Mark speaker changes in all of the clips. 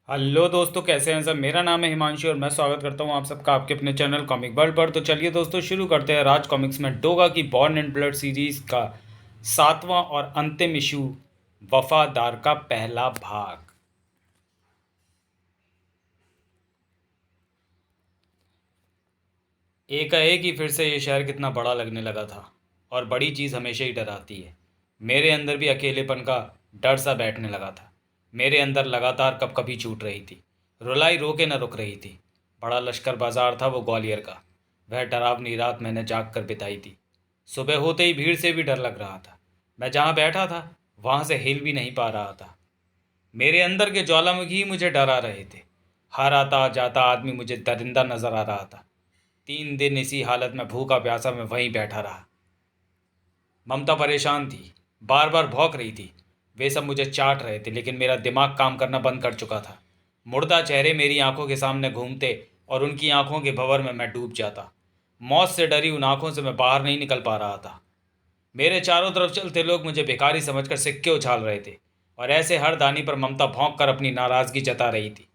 Speaker 1: Hello दोस्तों, कैसे हैं सब। मेरा नाम है हिमांशु और मैं स्वागत करता हूं आप सबका आपके अपने चैनल कॉमिक वर्ल्ड पर। तो चलिए दोस्तों, शुरू करते हैं राज कॉमिक्स में डोगा की बॉर्न एंड ब्लड सीरीज का 7वां और अंतिम इशू, वफादार का पहला भाग। एकाएक ही फिर से ये शहर कितना बड़ा लगने लगा था, और बड़ी चीज़ हमेशा ही डराती है। मेरे अंदर भी अकेलेपन का डर सा बैठने लगा था। मेरे अंदर लगातार कब कभी छूट रही थी, रुलाई रोके न रुक रही थी। बड़ा लश्कर बाजार था वो ग्वालियर का। वह डरावनी रात मैंने जाग कर बिताई थी। सुबह होते ही भीड़ से भी डर लग रहा था। मैं जहाँ बैठा था वहाँ से हिल भी नहीं पा रहा था। मेरे अंदर के ज्वालामुखी ही मुझे डरा रहे थे। हर आता जाता आदमी मुझे दरिंदा नजर आ रहा था। 3 दिन इसी हालत में भूखा प्यासा मैं वहीं बैठा रहा। ममता परेशान थी, बार बार भौंक रही थी। वे सब मुझे चाट रहे थे, लेकिन मेरा दिमाग काम करना बंद कर चुका था। मुर्दा चेहरे मेरी आंखों के सामने घूमते और उनकी आंखों के भंवर में मैं डूब जाता। मौत से डरी उन आंखों से मैं बाहर नहीं निकल पा रहा था। मेरे चारों तरफ चलते लोग मुझे भिखारी समझकर सिक्के उछाल रहे थे, और ऐसे हर दानी पर ममता भौंक कर अपनी नाराज़गी जता रही थी।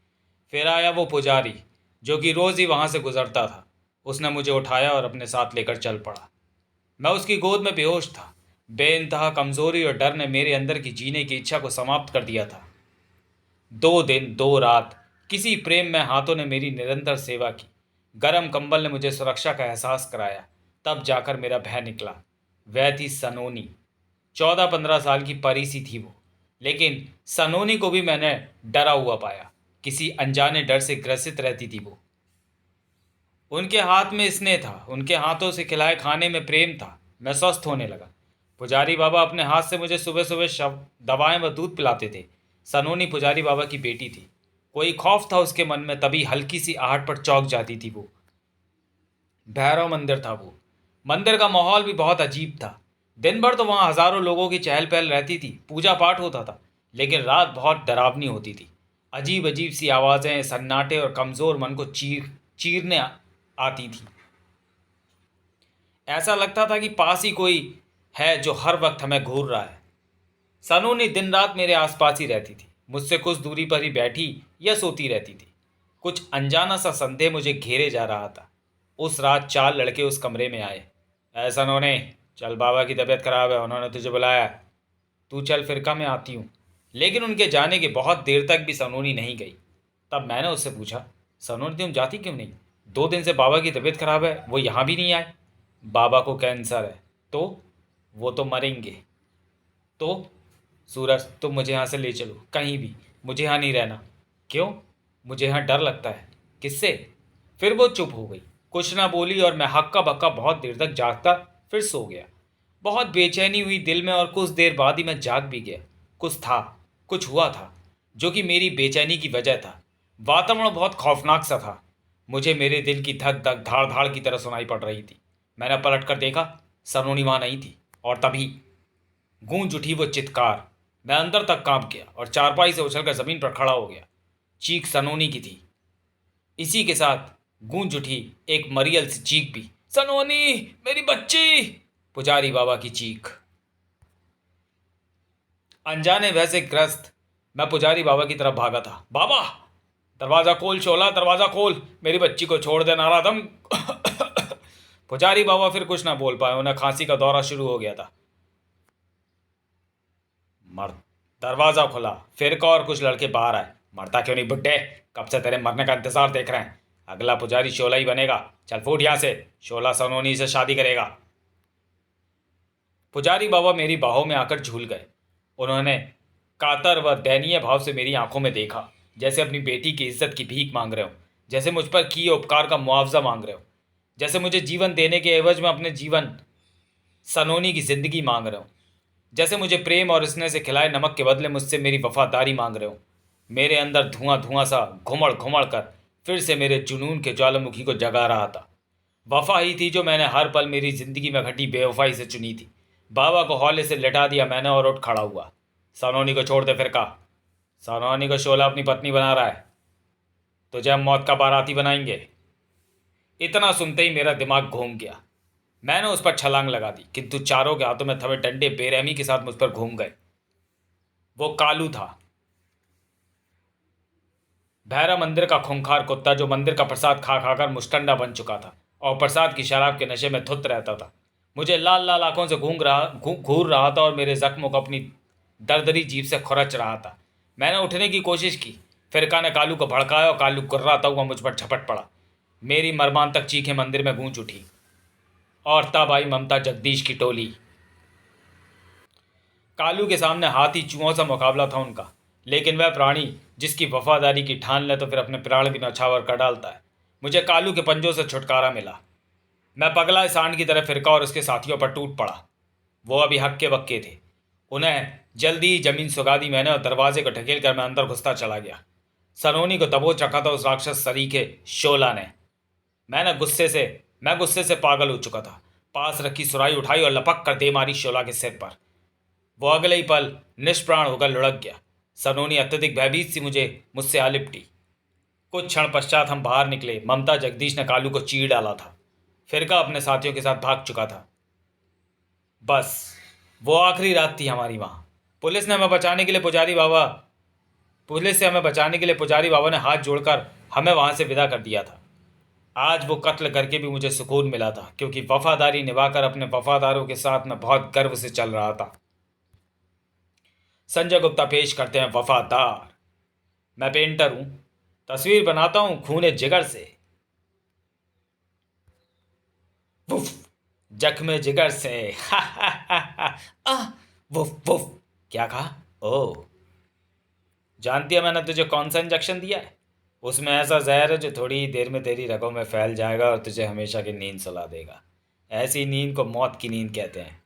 Speaker 1: फिर आया वो पुजारी, जो कि रोज़ ही वहाँ से गुजरता था। उसने मुझे उठाया और अपने साथ लेकर चल पड़ा। मैं उसकी गोद में बेहोश था। बेइंतहा कमजोरी और डर ने मेरे अंदर की जीने की इच्छा को समाप्त कर दिया था। 2 दिन 2 रात किसी प्रेम में हाथों ने मेरी निरंतर सेवा की। गरम कंबल ने मुझे सुरक्षा का एहसास कराया। तब जाकर मेरा भय निकला। वह थी सनोनी। 14-15 साल की परी सी थी वो, लेकिन सनोनी को भी मैंने डरा हुआ पाया। किसी अनजाने डर से ग्रसित रहती थी वो। उनके हाथ में स्नेह था, उनके हाथों से खिलाए खाने में प्रेम था। मैं स्वस्थ होने लगा। पुजारी बाबा अपने हाथ से मुझे सुबह सुबह दवाएं व दूध पिलाते थे। सनोनी पुजारी बाबा की बेटी थी। कोई खौफ था उसके मन में, तभी हल्की सी आहट पर चौंक जाती थी वो। भैरव मंदिर था वो। मंदिर का माहौल भी बहुत अजीब था। दिन भर तो वहाँ हजारों लोगों की चहल पहल रहती थी, पूजा पाठ होता था। लेकिन रात बहुत डरावनी होती थी। अजीब अजीब सी आवाज़ें, सन्नाटे और कमज़ोर मन को चीरने आती थी। ऐसा लगता था कि पास ही कोई है जो हर वक्त हमें घूर रहा है। सनोनी दिन रात मेरे आसपास ही रहती थी, मुझसे कुछ दूरी पर ही बैठी या सोती रहती थी। कुछ अनजाना सा संदेह मुझे घेरे जा रहा था। उस रात 4 लड़के उस कमरे में आए। ऐसा सनोने, चल, बाबा की तबीयत खराब है, उन्होंने तुझे बुलाया। तू चल, फिरका में आती हूँ। लेकिन उनके जाने के बहुत देर तक भी सनोनी नहीं गई। तब मैंने उससे पूछा, सनोनी तुम जाती क्यों नहीं? 2 दिन से बाबा की तबीयत खराब है, वो यहाँ भी नहीं आए। बाबा को कैंसर है। तो वो तो मरेंगे। तो सूरज, तुम मुझे यहाँ से ले चलो कहीं भी। मुझे यहाँ नहीं रहना। क्यों? मुझे यहाँ डर लगता है। किससे? फिर वो चुप हो गई, कुछ ना बोली, और मैं हक्का बक्का बहुत देर तक जागता फिर सो गया। बहुत बेचैनी हुई दिल में, और कुछ देर बाद ही मैं जाग भी गया। कुछ था, कुछ हुआ था, जो कि मेरी बेचैनी की वजह था। वातावरण बहुत खौफनाक सा था। मुझे मेरे दिल की धक धक धाड़ धाड़ की तरह सुनाई पड़ रही थी। मैंने पलट कर देखा, सलोनी वहां नहीं थी। और तभी गूंज उठी वो चित्कार। मैं अंदर तक कांप गया और चारपाई से उछलकर जमीन पर खड़ा हो गया। चीख सनोनी की थी। इसी के साथ गूंज उठी एक मरियल सी चीख भी, सनोनी, मेरी बच्ची। पुजारी बाबा की चीख। अनजाने भय से ग्रस्त मैं पुजारी बाबा की तरफ भागा था। बाबा, दरवाजा खोल शोला, दरवाजा खोल, मेरी बच्ची को छोड़ दे नारादम। पुजारी बाबा फिर कुछ ना बोल पाए, उन्हें खांसी का दौरा शुरू हो गया था। मर दरवाजा खुला। फिर का और कुछ लड़के बाहर आए। मरता क्यों नहीं बुड्ढे? कब से तेरे मरने का इंतजार देख रहे हैं। अगला पुजारी शोला ही बनेगा। चल फूट यहां से। शोला सनोनी से शादी करेगा। पुजारी बाबा मेरी बाहों में आकर झूल गए। उन्होंने कातर व दयनीय भाव से मेरी आंखों में देखा, जैसे अपनी बेटी की इज्जत की भीख मांग रहे हो, जैसे मुझ पर किए उपकार का मुआवजा मांग रहे हो, जैसे मुझे जीवन देने के एवज में अपने जीवन सनोनी की जिंदगी मांग रहे हो, जैसे मुझे प्रेम और स्नेह से खिलाए नमक के बदले मुझसे मेरी वफादारी मांग रहे हो। मेरे अंदर धुआं धुआं सा घुमड़ घुमड़ कर फिर से मेरे जुनून के ज्वालामुखी को जगा रहा था। वफा ही थी जो मैंने हर पल मेरी जिंदगी में घटी बेवफाई से चुनी थी। बाबा को हौले से लिटा दिया मैंने और उठ खड़ा हुआ। सनोनी को छोड़ दे। फिर कहा, सनोनी को शोला अपनी पत्नी बना रहा है, तुझे हम मौत का बाराती बनाएंगे। इतना सुनते ही मेरा दिमाग घूम गया। मैंने उस पर छलांग लगा दी, किंतु चारों के हाथों में थमे डंडे बेरहमी के साथ मुझ पर घूम गए। वो कालू था। भैरा मंदिर का खूंखार कुत्ता जो मंदिर का प्रसाद खा खाकर मुस्टंडा बन चुका था और प्रसाद की शराब के नशे में धुत रहता था, मुझे लाल लाल आंखों से घूर रहा था और मेरे जख्मों को अपनी दरदरी जीभ से खुरच रहा था। मैंने उठने की कोशिश की। फिरका ने कालू को भड़काया और कालू गुर्राता हुआ मुझ पर झपट पड़ा। मेरी मर्मांतक चीखें मंदिर में गूंज उठी और तब आई ममता जगदीश की टोली। कालू के सामने हाथी चूहों सा मुकाबला था उनका, लेकिन वह प्राणी जिसकी वफादारी की ठान ले तो फिर अपने प्राण भी नछावर कर डालता है। मुझे कालू के पंजों से छुटकारा मिला। मैं पगला सांड की तरह फिरका और उसके साथियों पर टूट पड़ा। वो अभी हक्के बक्के थे। उन्हें जल्दी ही जमीन सुगा दी मैंने और दरवाजे को ढकेल कर मैं अंदर घुसता चला गया। सनोनी को दबोच रखा था उस राक्षस सरीखे शोला ने। मैं गुस्से से पागल हो चुका था। पास रखी सुराई उठाई और लपक कर दे मारी शोला के सिर पर। वो अगले ही पल निष्प्राण होकर लुढ़क गया। सनोनी अत्यधिक भयभीत सी मुझसे आ लिपटी। कुछ क्षण पश्चात हम बाहर निकले। ममता जगदीश ने कालू को चीर डाला था। फिरका अपने साथियों के साथ भाग चुका था। बस वो आखिरी रात थी हमारी वहां। पुलिस से हमें बचाने के लिए पुजारी बाबा ने हाथ जोड़कर हमें वहां से विदा कर दिया था। आज वो कत्ल करके भी मुझे सुकून मिला था, क्योंकि वफादारी निभाकर अपने वफादारों के साथ मैं बहुत गर्व से चल रहा था। संजय गुप्ता पेश करते हैं वफादार। मैं पेंटर हूं, तस्वीर बनाता हूं खूने जिगर से। वुफ, जख्मे जिगर से। हा हा हा हा। Woof woof. क्या कहा? ओ, जानती है मैंने तुझे कौन सा इंजेक्शन दिया है? उसमें ऐसा जहर है जो थोड़ी ही देर में तेरी रगों में फैल जाएगा और तुझे हमेशा की नींद सुला देगा। ऐसी नींद को मौत की नींद कहते हैं।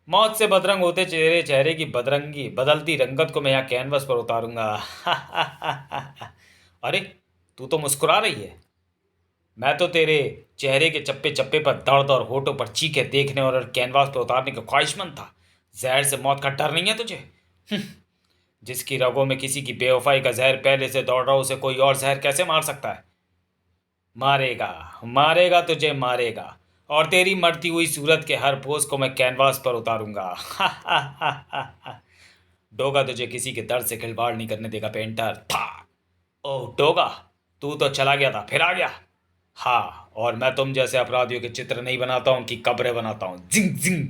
Speaker 1: मौत से बदरंग होते चेहरे चेहरे की बदरंगी बदलती रंगत को मैं यहाँ कैनवस पर उतारूंगा। अरे, तू तो मुस्कुरा रही है। मैं तो तेरे चेहरे के चप्पे चप्पे पर दर्द और होठों पर चीखे देखने और कैनवास पर उतारने का ख्वाहिशमंद था। जहर से मौत का डर नहीं है तुझे? जिसकी रगों में किसी की बेवफाई का जहर पहले से दौड़ रहा, उसे कोई और जहर कैसे मार सकता है? मारेगा, मारेगा, तुझे मारेगा। और तेरी मरती हुई सूरत के हर पोज को मैं कैनवास पर उतारूंगा। डोगा तुझे किसी के दर्द से खिलवाड़ नहीं करने देगा पेंटर। था। ओह डोगा, तू तो चला गया था फिर आ गया। हाँ, और मैं तुम जैसे अपराधियों के चित्र नहीं बनाता हूं, उनकी कब्रें बनाता हूं। जिंग जिंग।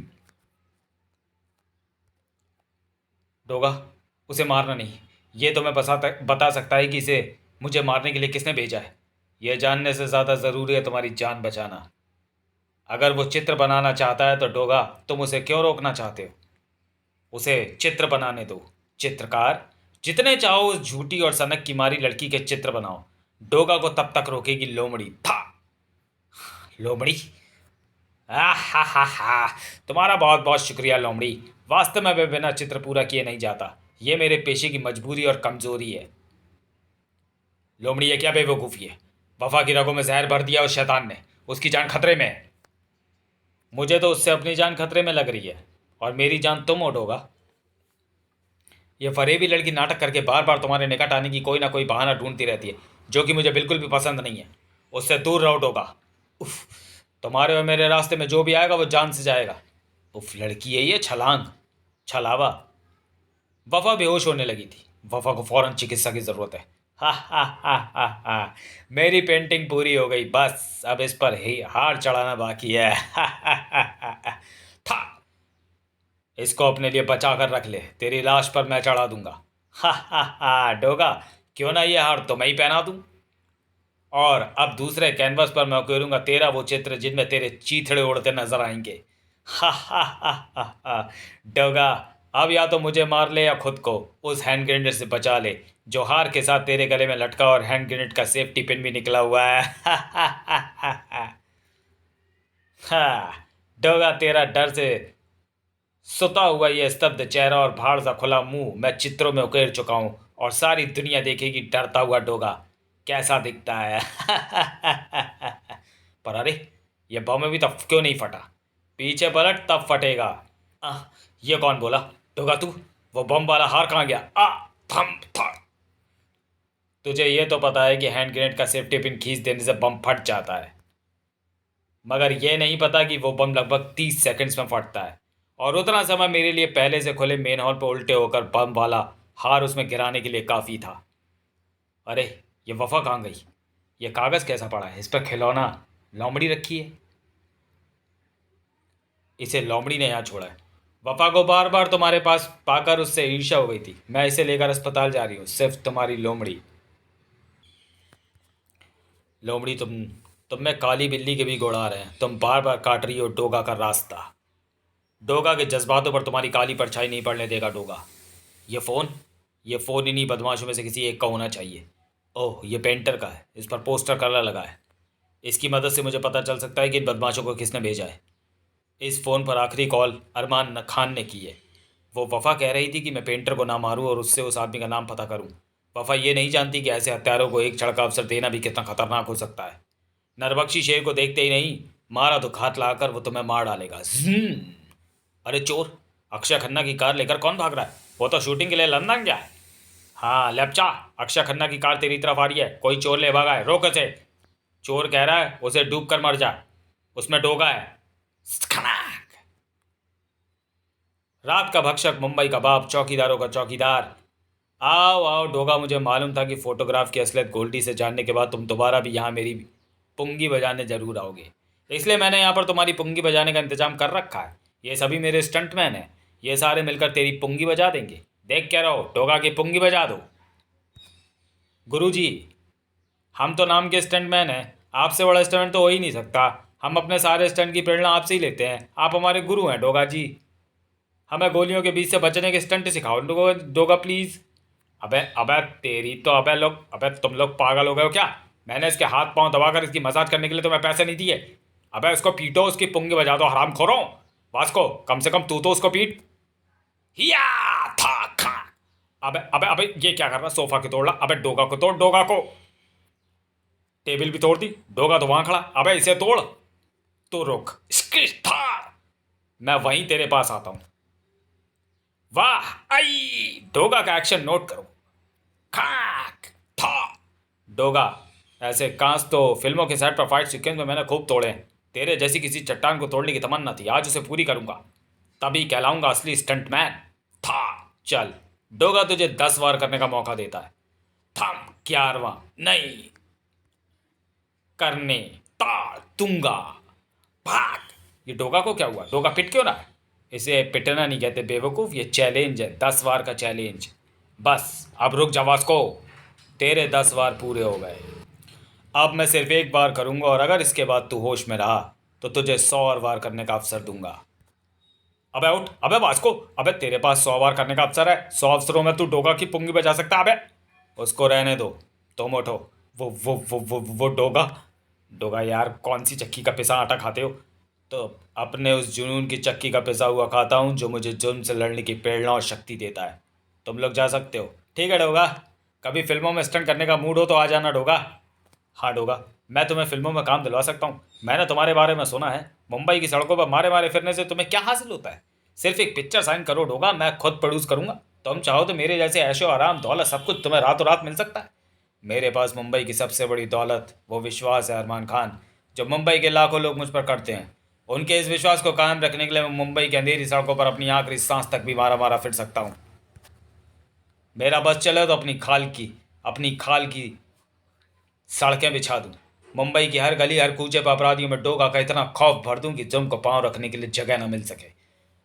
Speaker 1: डोगा, उसे मारना नहीं। ये तो मैं बता सकता है कि इसे मुझे मारने के लिए किसने भेजा है। यह जानने से ज़्यादा ज़रूरी है तुम्हारी जान बचाना। अगर वो चित्र बनाना चाहता है तो डोगा, तुम उसे क्यों रोकना चाहते हो? उसे चित्र बनाने दो। चित्रकार, जितने चाहो उस झूठी और सनक की मारी लड़की के चित्र बनाओ। डोगा को तब तक रोकेगी लोमड़ी। था। लोमड़ी? हा हा हा। तुम्हारा बहुत बहुत शुक्रिया लोमड़ी। वास्तव में मैं बिना चित्र पूरा किए नहीं जाता। ये मेरे पेशे की मजबूरी और कमजोरी है। लोमड़ी, ये क्या बेवकूफ़ी है? वफा की रगों में जहर भर दिया उस शैतान ने। उसकी जान खतरे में है। मुझे तो उससे अपनी जान खतरे में लग रही है, और मेरी जान तुम उठोगा। ये फरेबी लड़की नाटक करके बार बार तुम्हारे निकट आने की कोई ना कोई बहाना ढूंढती रहती है, जो कि मुझे बिल्कुल भी पसंद नहीं है। उससे दूर रहो डोगा। उफ, तुम्हारे और मेरे रास्ते में जो भी आएगा वो जान से जाएगा। उफ, लड़की है ये छलांग, छलावा। वफा बेहोश होने लगी थी। वफा को फौरन चिकित्सा की जरूरत है। हा हा हा हा हा। मेरी पेंटिंग पूरी हो गई, बस अब इस पर ही हार चढ़ाना बाकी है। हा हा हा हा। था। इसको अपने लिए बचा कर रख ले, तेरी लाश पर मैं चढ़ा दूंगा। हा हा हा। डोगा, क्यों ना ये हार तो मैं ही पहना दूं, और अब दूसरे कैनवस पर मैं उकेरूंगा तेरा वो चित्र जिनमें तेरे चीथड़े उड़ते नजर आएंगे। हा हा हा हा हा। डोगा, अब या तो मुझे मार ले या खुद को उस हैंड ग्रेनेड से बचा ले, जो हार के साथ तेरे गले में लटका और हैंड ग्रेनेड का सेफ्टी पिन भी निकला हुआ है। हा हा हा हा हा। हाँ, डोगा, तेरा डर से सुता हुआ ये स्तब्ध चेहरा और भाड़ सा खुला मुंह मैं चित्रों में उकेर चुका हूं, और सारी दुनिया देखेगी डरता हुआ डोगा कैसा दिखता है। पर अरे, ये बम भी तब क्यों नहीं फटा? पीछे पलट तब फटेगा। आ, ये कौन बोला? डोगा तू, वो बम वाला हार कहाँ गया? आ, थम था। तुझे ये तो पता है कि हैंड ग्रेनेड का सेफ्टी पिन खींच देने से बम फट जाता है, मगर यह नहीं पता कि वो बम लगभग 30 सेकंड्स में फटता है, और उतना समय मेरे लिए पहले से खुले मेन हॉल पर उल्टे होकर बम वाला हार उसमें गिराने के लिए काफ़ी था। अरे, ये वफा कहाँ गई? ये कागज़ कैसा पड़ा है? इस पर खिलौना लोमड़ी रखी है। इसे लोमड़ी ने यहाँ छोड़ा है। वफा को बार बार तुम्हारे पास पाकर उससे ईर्ष्या हो गई थी। मैं इसे लेकर अस्पताल जा रही हूँ, सिर्फ तुम्हारी लोमड़ी। लोमड़ी, तुम में काली बिल्ली के भी गुण आ रहे हैं। तुम बार बार काट रही हो डोगा का रास्ता। डोगा के जज्बातों पर तुम्हारी काली परछाई नहीं पड़ने देगा डोगा। ये फ़ोन इन्हीं बदमाशों में से किसी एक का होना चाहिए। ओह, ये पेंटर का है। इस पर पोस्टर कलर लगा है। इसकी मदद से मुझे पता चल सकता है कि इन बदमाशों को किसने भेजा है। इस फ़ोन पर आखिरी कॉल अरमान खान ने की है। वो वफ़ा कह रही थी कि मैं पेंटर को ना मारूं और उससे उस आदमी का नाम पता करूं। वफ़ा ये नहीं जानती कि ऐसे हत्यारों को एक क्षण का अवसर देना भी कितना खतरनाक हो सकता है। नरबख्शी शेर को देखते ही नहीं, मारा तो घात लगाकर वो तुम्हें मार डालेगा। अरे चोर, अक्षय खन्ना की कार लेकर कौन भाग रहा है? वो तो शूटिंग के लिए लंदन गया है। हाँ लेपचा, अक्षय खन्ना की कार तेरी तरफ आ रही है। कोई चोर ले भागा है, रोक उसे। चोर कह रहा है उसे डूब कर मर जा, उसमें डोगा है। खनाक। रात का भक्षक, मुंबई का बाप, चौकीदारों का चौकीदार। आओ आओ डोगा, मुझे मालूम था कि फोटोग्राफ की असलियत गोल्डी से जानने के बाद तुम दोबारा भी यहाँ मेरी पुंगी बजाने जरूर आओगे। इसलिए मैंने यहाँ पर तुम्हारी पुंगी बजाने का इंतजाम कर रखा है। ये सभी मेरे स्टंटमैन हैं। ये सारे मिलकर तेरी पुंगी बजा देंगे। देख क्या रहो, डोगा की पुंगी बजा दो। गुरुजी, हम तो नाम के स्टंटमैन हैं। आपसे बड़ा स्टंट तो हो ही नहीं सकता। हम अपने सारे स्टंट की प्रेरणा आपसे ही लेते हैं। आप हमारे गुरु हैं डोगा जी। हमें गोलियों के बीच से बचने के स्टंट सिखाओ डोगा डोगा प्लीज़। अबे अबे तेरी तो, अबे तुम लोग पागल हो गए हो क्या? मैंने इसके हाथ पांव दबाकर इसकी मसाज करने के लिए तुम्हें पैसे नहीं दिए। अबे उसको पीटो, उसकी पुंगी बजा दो हराम खोरो। वास्को, कम से कम तू तो उसको पीट। हिया था खा। अबे अबे अबे ये क्या कर रहा? सोफा को तोड़ रहा। अबे डोगा को तोड़, डोगा को। टेबल भी तोड़ दी। डोगा तो वहां खड़ा। अबे इसे तोड़। तो रुक, था मैं वहीं तेरे पास आता हूं। वाह आई, डोगा का एक्शन नोट करो। खाक था। डोगा, ऐसे कांच तो फिल्मों के सेट पर फाइट सीक्वेंस में मैंने खूब तोड़े हैं। तेरे जैसी किसी चट्टान को तोड़ने की तमन्ना थी, आज उसे पूरी करूंगा। तभी कहलाऊंगा असली स्टंटमैन। था। चल, डोगा तुझे 10 वार करने का मौका देता है। थम 11वां नहीं करने ता दूंगा। भाग। ये डोगा को क्या हुआ? डोगा पिट क्यों रहा है? इसे पिटना नहीं कहते बेवकूफ़, ये चैलेंज है, 10 वार का चैलेंज। बस अब रुक जा वास्को, तेरे 10 वार पूरे हो गए। अब मैं सिर्फ एक बार करूंगा और अगर इसके बाद तू होश में रहा तो तुझे 100 और वार करने का अवसर दूंगा। अबे उठ, अबे वास्को, अबे तेरे पास 100 वार करने का अवसर है। 100 अवसरों में तू डोगा की पुंगी बजा सकता है। अबे उसको रहने दो, तुम उठो। वो डोगा। डोगा यार, कौन सी चक्की का पिसा आटा खाते हो? तो अपने उस जुनून की चक्की का पिसा हुआ खाता हूँ जो मुझे जुर्म से लड़ने की प्रेरणा और शक्ति देता है। तुम लोग जा सकते हो। ठीक है डोगा, कभी फिल्मों में स्टंट करने का मूड हो तो आ जाना डोगा। हाँ डोगा, मैं तुम्हें फिल्मों में काम दिलवा सकता हूँ। मैंने तुम्हारे बारे में सुना है, मुंबई की सड़कों पर मारे मारे फिरने से तुम्हें क्या हासिल होता है? सिर्फ एक पिक्चर साइन करो डोगा, मैं खुद प्रोड्यूस करूंगा। तुम चाहो तो मेरे जैसे ऐशो आराम दौलत सब कुछ तुम्हें रातों रात मिल सकता है। मेरे पास मुंबई की सबसे बड़ी दौलत वो विश्वास है अरमान खान, जो मुंबई के लाखों लोग मुझ पर करते हैं। उनके इस विश्वास को कायम रखने के लिए मैं मुंबई की अंधेरी सड़कों पर अपनी आखिरी सांस तक भी मारा मारा फिर सकता हूँ। मेरा बस चले तो अपनी खाल की सड़कें बिछा दूँ। मुंबई की हर गली हर कूचे पर अपराधियों में डोगा का इतना खौफ भर दूँ कि जुर्म को पांव रखने के लिए जगह न मिल सके।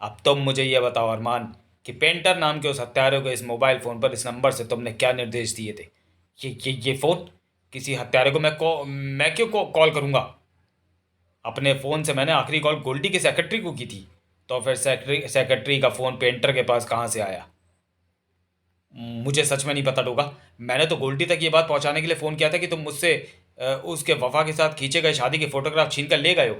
Speaker 1: अब तुम मुझे यह बताओ अरमान कि पेंटर नाम के उस हत्यारे को इस मोबाइल फ़ोन पर इस नंबर से तुमने क्या निर्देश दिए थे? ये फ़ोन किसी हत्यारे को मैं क्यों कॉल करूँगा? अपने फ़ोन से मैंने आखिरी कॉल गोल्डी के सेक्रेटरी को की थी। तो फिर सेक्रेटरी का फ़ोन पेंटर के पास कहाँ से आया? मुझे सच में नहीं पता डोगा। मैंने तो गोल्डी तक ये बात पहुंचाने के लिए फ़ोन किया था कि तुम मुझसे उसके वफा के साथ खींचे गए शादी के फ़ोटोग्राफ छीन कर ले गए हो।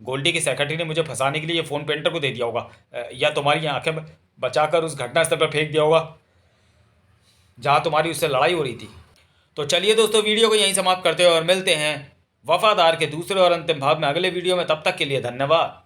Speaker 1: गोल्डी के सेक्रेटरी ने मुझे फंसाने के लिए ये फ़ोन पेंटर को दे दिया होगा, या तुम्हारी आंखें बचाकर उस घटनास्थल पर फेंक दिया होगा जहाँ तुम्हारी उससे लड़ाई हो रही थी। तो चलिए दोस्तों, वीडियो को यहीं समाप्त करते हैं और मिलते हैं वफादार के दूसरे और अंतिम भाग में अगले वीडियो में। तब तक के लिए धन्यवाद।